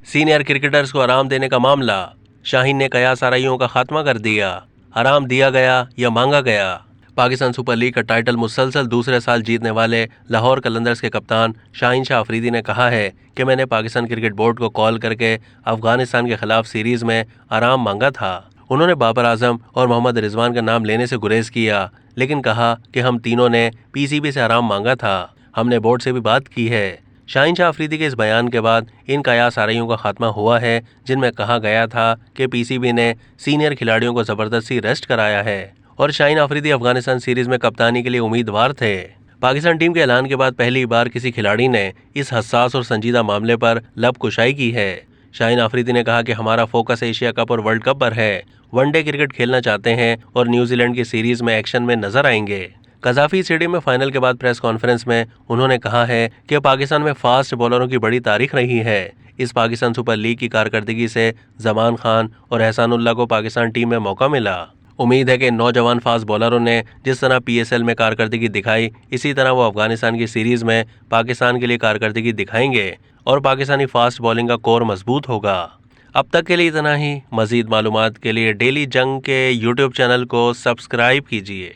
Senior cricketers को आराम देने का मामला, शाहीन ने कयास आरइयों का खात्मा कर दिया, आराम दिया गया या मांगा गया। पाकिस्तान सुपर लीग का टाइटल मुसलसल दूसरे साल जीतने वाले लाहौर कलंदर्स के कप्तान शाहीन शाह अफरीदी ने कहा है कि मैंने पाकिस्तान क्रिकेट बोर्ड को कॉल करके अफगानिस्तान के खिलाफ सीरीज में आराम मांगा था। उन्होंने बाबर आजम और मोहम्मद रिजवान का नाम लेने से गुरेज किया, लेकिन कहा कि हम तीनों ने पीसीबी से आराम मांगा था, हमने बोर्ड से भी बात की है। शाहीन शाह अफरीदी के इस बयान के बाद इन कयास आरइयों का खात्मा हुआ है, जिनमें कहा गया था कि पीसीबी ने सीनियर खिलाड़ियों को जबरदस्ती रेस्ट कराया है और शाहीन अफरीदी अफगानिस्तान सीरीज में कप्तानी के लिए उम्मीदवार थे। पाकिस्तान टीम के ऐलान के बाद पहली बार किसी खिलाड़ी ने इस हसास और संजीदा मामले पर लब कुशाई की है। शाहीन अफरीदी ने कहा कि हमारा फोकस एशिया कप और वर्ल्ड कप पर है, वनडे क्रिकेट खेलना चाहते हैं और न्यूजीलैंड की सीरीज में एक्शन में नजर आएंगे। कजाफी स्टेडियम में फाइनल के बाद प्रेस कॉन्फ्रेंस में उन्होंने कहा है कि पाकिस्तान में फास्ट बॉलरों की बड़ी तारीख रही है। इस पाकिस्तान सुपर लीग की कारकर्दगी से जमान खान और एहसानुल्लाह को पाकिस्तान टीम में मौका मिला। उम्मीद है कि नौजवान फास्ट बॉलरों ने जिस तरह पीएसएल में कारकर्दगी दिखाई, इसी तरह वो अफगानिस्तान की सीरीज में पाकिस्तान के लिए कारकर्दगी दिखाएंगे और पाकिस्तानी फास्ट बॉलिंग का कोर मजबूत होगा। अब तक के लिए इतना ही। मजीद मालूमात के लिए डेली जंग के यूट्यूब चैनल को सब्सक्राइब कीजिए।